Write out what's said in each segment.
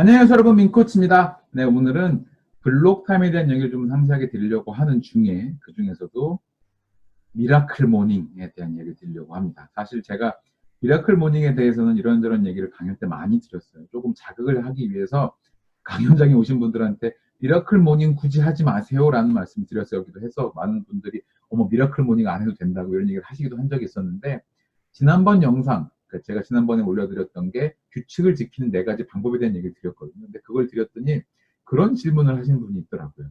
안녕하세요 여러분, 민코치입니다. 네, 오늘은 블록타임에 대한 얘기를 좀 상세하게 드리려고 하는 중에 그 중에서도 미라클 모닝에 대한 얘기를 드리려고 합니다. 사실 제가 미라클 모닝에 대해서는 이런저런 얘기를 강연 때 많이 드렸어요. 조금 자극을 하기 위해서 강연장에 오신 분들한테 미라클 모닝 굳이 하지 마세요 라는 말씀 드렸어요. 여기도 해서 많은 분들이 어머 미라클 모닝 안 해도 된다고 이런 얘기를 하시기도 한 적이 있었는데, 지난번 영상, 제가 지난번에 올려드렸던 게 규칙을 지키는 4가지 방법에 대한 얘기를 드렸거든요. 근데 그걸 드렸더니 그런 질문을 하신 분이 있더라고요.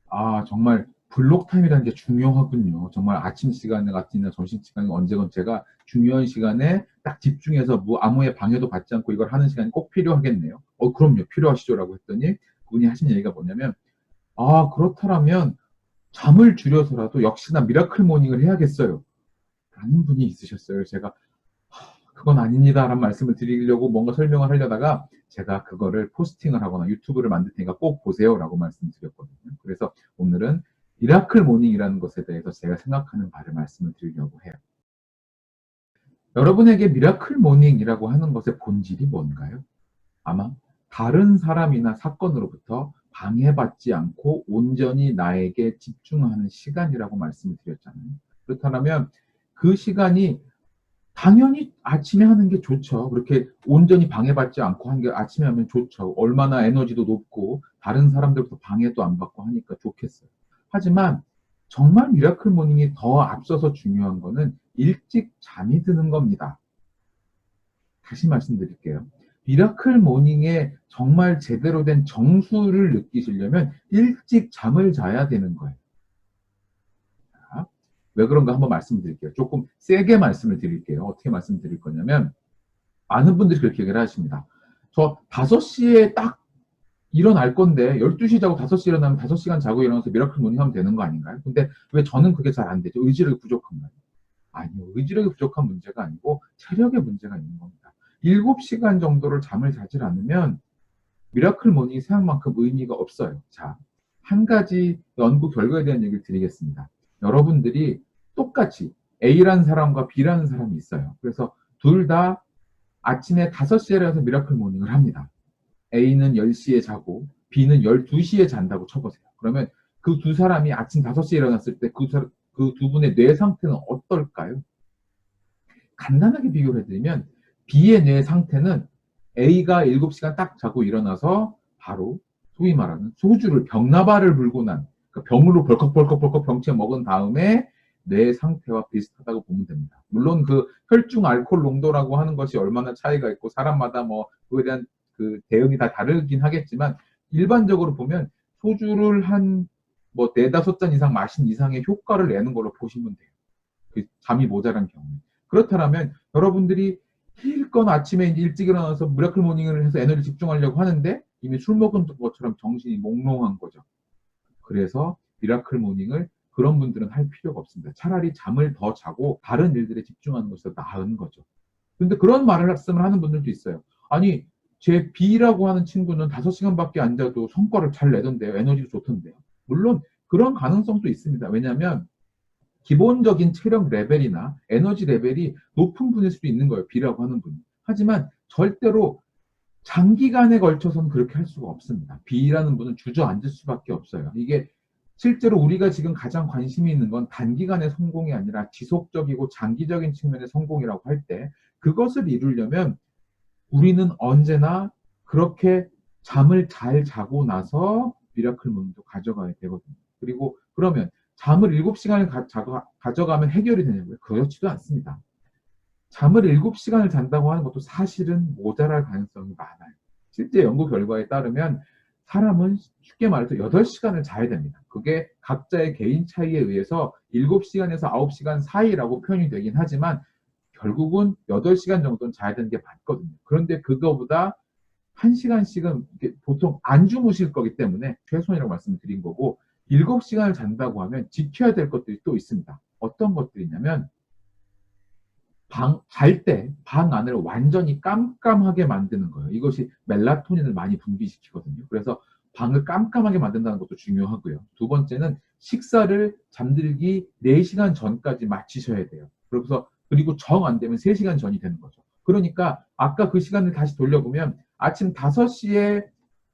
아, 정말 블록타임이라는 게 중요하군요. 정말 아침 시간에 같은 점심 시간에 언제건 제가 중요한 시간에 딱 집중해서 아무의 방해도 받지 않고 이걸 하는 시간이 꼭 필요하겠네요. 그럼요. 필요하시죠. 라고 했더니 그분이 하신 얘기가 뭐냐면, 아, 그렇다면 잠을 줄여서라도 역시나 미라클 모닝을 해야겠어요. 라는 분이 있으셨어요. 제가 그건 아닙니다 라는 말씀을 드리려고 뭔가 설명을 하려다가 제가 그거를 포스팅을 하거나 유튜브를 만들 테니까 꼭 보세요 라고 말씀드렸거든요. 그래서 오늘은 미라클 모닝이라는 것에 대해서 제가 생각하는 바를 말씀을 드리려고 해요. 여러분에게 미라클 모닝이라고 하는 것의 본질이 뭔가요? 아마 다른 사람이나 사건으로부터 방해받지 않고 온전히 나에게 집중하는 시간이라고 말씀을 드렸잖아요. 그렇다면 그 시간이 당연히 아침에 하는 게 좋죠. 그렇게 온전히 방해받지 않고 하는 게 아침에 하면 좋죠. 얼마나 에너지도 높고 다른 사람들부터 방해도 안 받고 하니까 좋겠어요. 하지만 정말 미라클 모닝이 더 앞서서 중요한 거는 일찍 잠이 드는 겁니다. 다시 말씀드릴게요. 미라클 모닝에 정말 제대로 된 정수를 느끼시려면 일찍 잠을 자야 되는 거예요. 왜 그런가 한번 말씀드릴게요. 조금 세게 말씀을 드릴게요. 어떻게 말씀드릴 거냐면, 많은 분들이 그렇게 얘기를 하십니다. 저 5시에 딱 일어날 건데 12시 자고 5시 일어나면 5시간 자고 일어나서 미라클 모닝 하면 되는 거 아닌가요? 근데 왜 저는 그게 잘 안 되죠? 의지력이 부족한가요? 아니요. 의지력이 부족한 문제가 아니고 체력의 문제가 있는 겁니다. 7시간 정도를 잠을 자질 않으면 미라클 모닝이 생각만큼 의미가 없어요. 자, 한 가지 연구 결과에 대한 얘기를 드리겠습니다. 여러분들이 똑같이 A라는 사람과 B라는 사람이 있어요. 그래서 둘 다 아침에 5시에 일어나서 미라클 모닝을 합니다. A는 10시에 자고 B는 12시에 잔다고 쳐보세요. 그러면 그 두 사람이 아침 5시에 일어났을 때 그 두 분의 뇌 상태는 어떨까요? 간단하게 비교를 해드리면 B의 뇌 상태는 A가 7시간 딱 자고 일어나서 바로 소위 말하는 소주를 병나발을 불고 난, 그러니까 병으로 벌컥벌컥 병채 먹은 다음에 뇌 상태와 비슷하다고 보면 됩니다. 물론 그 혈중 알코올 농도라고 하는 것이 얼마나 차이가 있고 사람마다 뭐 그에 대한 그 대응이 다 다르긴 하겠지만, 일반적으로 보면 소주를 한 뭐 4-5잔 이상 마신 이상의 효과를 내는 걸로 보시면 돼요. 그 잠이 모자란 경우에. 그렇다면 여러분들이 힐건 아침에 일찍 일어나서 미라클 모닝을 해서 에너지 집중하려고 하는데 이미 술 먹은 것처럼 정신이 몽롱한 거죠. 그래서 미라클 모닝을 그런 분들은 할 필요가 없습니다. 차라리 잠을 더 자고 다른 일들에 집중하는 것이 더 나은 거죠. 근데 그런 말씀을 하는 분들도 있어요. 아니, 제 B라고 하는 친구는 5시간밖에 안 자도 성과를 잘 내던데요. 에너지도 좋던데요. 물론 그런 가능성도 있습니다. 왜냐하면 기본적인 체력 레벨이나 에너지 레벨이 높은 분일 수도 있는 거예요. B라고 하는 분이. 하지만 절대로 장기간에 걸쳐서는 그렇게 할 수가 없습니다. B라는 분은 주저앉을 수밖에 없어요. 이게 실제로 우리가 지금 가장 관심이 있는 건 단기간의 성공이 아니라 지속적이고 장기적인 측면의 성공이라고 할 때, 그것을 이루려면 우리는 언제나 그렇게 잠을 잘 자고 나서 미라클 모닝도 가져가야 되거든요. 그리고 그러면 잠을 7시간을 가져가면 해결이 되냐고요? 그렇지도 않습니다. 잠을 7시간을 잔다고 하는 것도 사실은 모자랄 가능성이 많아요. 실제 연구 결과에 따르면 사람은 쉽게 말해서 8시간을 자야 됩니다. 그게 각자의 개인 차이에 의해서 7시간에서 9시간 사이라고 표현이 되긴 하지만 결국은 8시간 정도는 자야 되는 게 맞거든요. 그런데 그거보다 1시간씩은 보통 안 주무실 거기 때문에 최소한이라고 말씀드린 거고, 7시간을 잔다고 하면 지켜야 될 것들이 또 있습니다. 어떤 것들이냐면 잘 때 방 안을 완전히 깜깜하게 만드는 거예요. 이것이 멜라토닌을 많이 분비시키거든요. 그래서 방을 깜깜하게 만든다는 것도 중요하고요. 두 번째는 식사를 잠들기 4시간 전까지 마치셔야 돼요. 그리고 정 안 되면 3시간 전이 되는 거죠. 그러니까 아까 그 시간을 다시 돌려보면 아침 5시에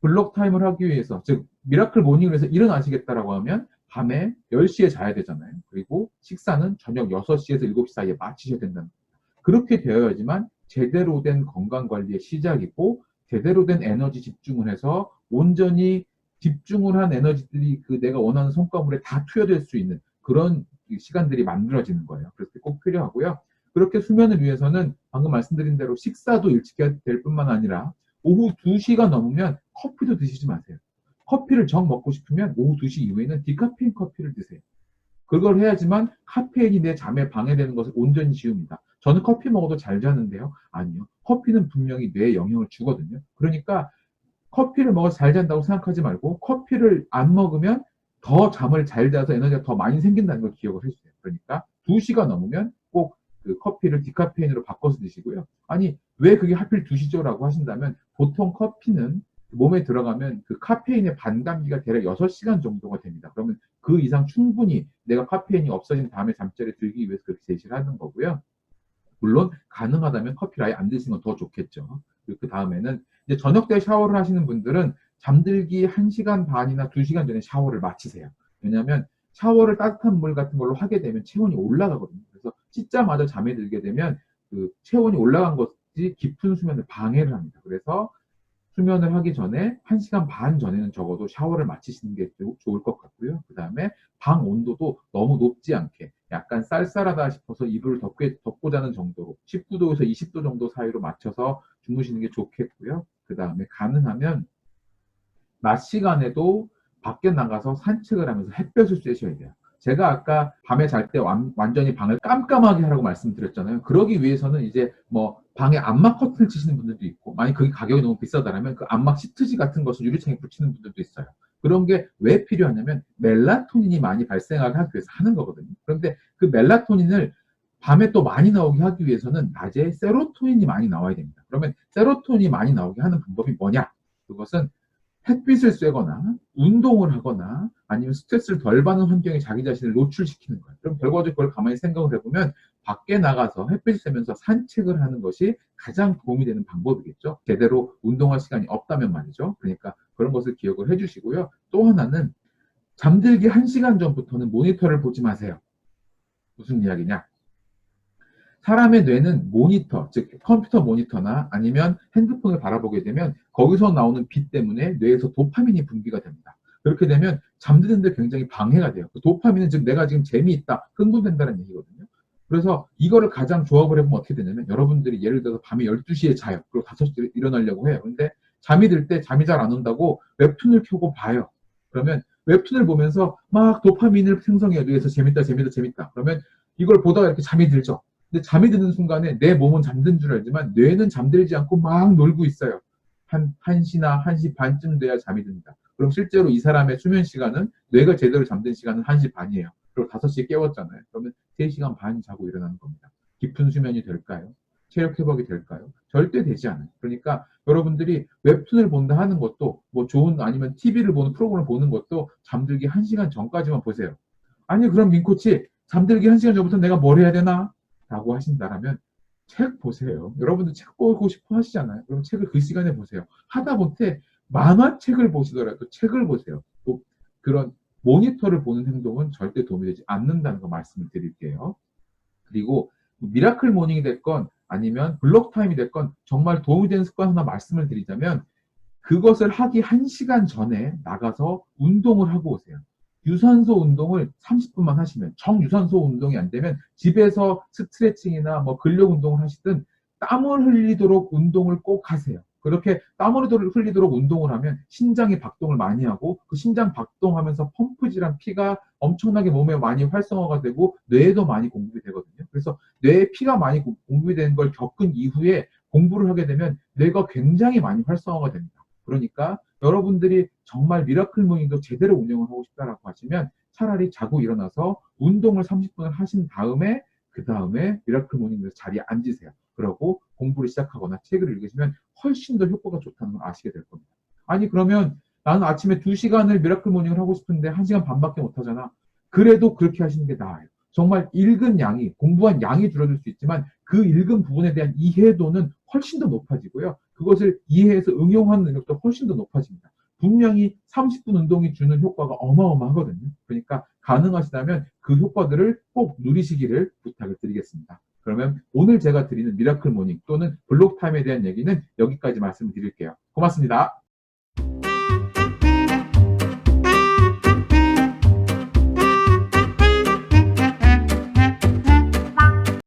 블록 타임을 하기 위해서, 즉 미라클 모닝을 위해서 일어나시겠다라고 하면 밤에 10시에 자야 되잖아요. 그리고 식사는 저녁 6시에서 7시 사이에 마치셔야 된다는 거예요. 그렇게 되어야지만 제대로 된 건강관리의 시작이고 제대로 된 에너지 집중을 해서 온전히 집중을 한 에너지들이 그 내가 원하는 성과물에 다 투여될 수 있는 그런 시간들이 만들어지는 거예요. 그래서 꼭 필요하고요. 그렇게 수면을 위해서는 방금 말씀드린 대로 식사도 일찍 해야 될 뿐만 아니라 오후 2시가 넘으면 커피도 드시지 마세요. 커피를 정 먹고 싶으면 오후 2시 이후에는 디카페인 커피를 드세요. 그걸 해야지만 카페인이 내 잠에 방해되는 것을 온전히 지웁니다. 저는 커피 먹어도 잘 자는데요. 아니요. 커피는 분명히 뇌에 영향을 주거든요. 그러니까 커피를 먹어서 잘 잔다고 생각하지 말고 커피를 안 먹으면 더 잠을 잘 자서 에너지가 더 많이 생긴다는 걸 기억을 해주세요. 그러니까 2시가 넘으면 꼭 그 커피를 디카페인으로 바꿔서 드시고요. 아니 왜 그게 하필 2시죠라고 하신다면 보통 커피는 몸에 들어가면 그 카페인의 반감기가 대략 6시간 정도가 됩니다. 그러면 그 이상 충분히 내가 카페인이 없어진 다음에 잠자리에 들기 위해서 그렇게 제시를 하는 거고요. 물론 가능하다면 커피를 아예 안 드시는 건 더 좋겠죠. 그리고 그 다음에는 이제 저녁 때 샤워를 하시는 분들은 잠들기 1시간 반이나 2시간 전에 샤워를 마치세요. 왜냐하면 샤워를 따뜻한 물 같은 걸로 하게 되면 체온이 올라가거든요. 그래서 씻자마자 잠에 들게 되면 그 체온이 올라간 것이 깊은 수면을 방해를 합니다. 그래서 수면을 하기 전에 1시간 반 전에는 적어도 샤워를 마치시는 게 좋을 것 같고요. 그 다음에 방 온도도 너무 높지 않게 약간 쌀쌀하다 싶어서 이불을 덮고 자는 정도로 19도에서 20도 정도 사이로 맞춰서 주무시는 게 좋겠고요. 그 다음에 가능하면 낮 시간에도 밖에 나가서 산책을 하면서 햇볕을 쬐셔야 돼요. 제가 아까 밤에 잘 때 완전히 방을 깜깜하게 하라고 말씀드렸잖아요. 그러기 위해서는 이제 뭐 방에 암막 커튼을 치시는 분들도 있고, 만약 그게 가격이 너무 비싸다면 그 암막 시트지 같은 것을 유리창에 붙이는 분들도 있어요. 그런 게 왜 필요하냐면 멜라토닌이 많이 발생하게 하기 위해서 하는 거거든요. 그런데 그 멜라토닌을 밤에 또 많이 나오게 하기 위해서는 낮에 세로토닌이 많이 나와야 됩니다. 그러면 세로토닌이 많이 나오게 하는 방법이 뭐냐? 그것은 햇빛을 쐬거나 운동을 하거나 아니면 스트레스를 덜 받는 환경에 자기 자신을 노출시키는 거예요. 그럼 결과적으로 그걸 가만히 생각을 해보면 밖에 나가서 햇빛을 쐬면서 산책을 하는 것이 가장 도움이 되는 방법이겠죠. 제대로 운동할 시간이 없다면 말이죠. 그러니까 그런 것을 기억을 해주시고요. 또 하나는 잠들기 1시간 전부터는 모니터를 보지 마세요. 무슨 이야기냐? 사람의 뇌는 모니터, 즉 컴퓨터 모니터나 아니면 핸드폰을 바라보게 되면 거기서 나오는 빛 때문에 뇌에서 도파민이 분비가 됩니다. 그렇게 되면 잠드는데 굉장히 방해가 돼요. 그 도파민은 즉 내가 지금 재미있다, 흥분된다는 얘기거든요. 그래서 이거를 가장 조합을 해보면 어떻게 되냐면 여러분들이 예를 들어서 밤에 12시에 자요. 그리고 5시에 일어나려고 해요. 근데 잠이 들 때 잠이 잘 안 온다고 웹툰을 켜고 봐요. 그러면 웹툰을 보면서 막 도파민을 생성해요. 뇌에서 재밌다, 재밌다, 재밌다. 그러면 이걸 보다가 이렇게 잠이 들죠. 근데 잠이 드는 순간에 내 몸은 잠든 줄 알지만 뇌는 잠들지 않고 막 놀고 있어요. 1시나 1시 반쯤 돼야 잠이 듭니다. 그럼 실제로 이 사람의 수면 시간은 뇌가 제대로 잠든 시간은 1시 반이에요. 그리고 5시에 깨웠잖아요. 그러면 3시간 반 자고 일어나는 겁니다. 깊은 수면이 될까요? 체력 회복이 될까요? 절대 되지 않아요. 그러니까 여러분들이 웹툰을 본다 하는 것도 뭐 좋은 아니면 TV를 보는 프로그램을 보는 것도 잠들기 1시간 전까지만 보세요. 아니 그럼 민코치 잠들기 1시간 전부터 내가 뭘 해야 되나? 라고 하신다면 책 보세요. 여러분들 책 보고 싶어 하시잖아요. 그럼 책을 그 시간에 보세요. 하다못해 만화책을 보시더라도 책을 보세요. 또 그런 모니터를 보는 행동은 절대 도움이 되지 않는다는 거 말씀을 드릴게요. 그리고 미라클 모닝이 됐건 아니면 블록 타임이 됐건 정말 도움이 되는 습관 하나 말씀을 드리자면 그것을 하기 1시간 전에 나가서 운동을 하고 오세요. 유산소 운동을 30분만 하시면 정유산소 운동이 안 되면 집에서 스트레칭이나 뭐 근력 운동을 하시든 땀을 흘리도록 운동을 꼭 하세요. 그렇게 땀을 흘리도록 운동을 하면 심장이 박동을 많이 하고 그 심장 박동하면서 펌프질한 피가 엄청나게 몸에 많이 활성화가 되고 뇌에도 많이 공급이 되거든요. 그래서 뇌에 피가 많이 공급이 되는 걸 겪은 이후에 공부를 하게 되면 뇌가 굉장히 많이 활성화가 됩니다. 그러니까 여러분들이 정말 미라클 모닝도 제대로 운영을 하고 싶다라고 하시면 차라리 자고 일어나서 운동을 30분을 하신 다음에 그 다음에 미라클 모닝에서 자리에 앉으세요. 그러고 공부를 시작하거나 책을 읽으시면 훨씬 더 효과가 좋다는 걸 아시게 될 겁니다. 아니 그러면 나는 아침에 2시간을 미라클 모닝을 하고 싶은데 1시간 반밖에 못 하잖아. 그래도 그렇게 하시는 게 나아요. 정말 읽은 양이, 공부한 양이 줄어들 수 있지만 그 읽은 부분에 대한 이해도는 훨씬 더 높아지고요. 그것을 이해해서 응용하는 능력도 훨씬 더 높아집니다. 분명히 30분 운동이 주는 효과가 어마어마하거든요. 그러니까 가능하시다면 그 효과들을 꼭 누리시기를 부탁을 드리겠습니다. 그러면 오늘 제가 드리는 미라클 모닝 또는 블록 타임에 대한 얘기는 여기까지 말씀을 드릴게요. 고맙습니다.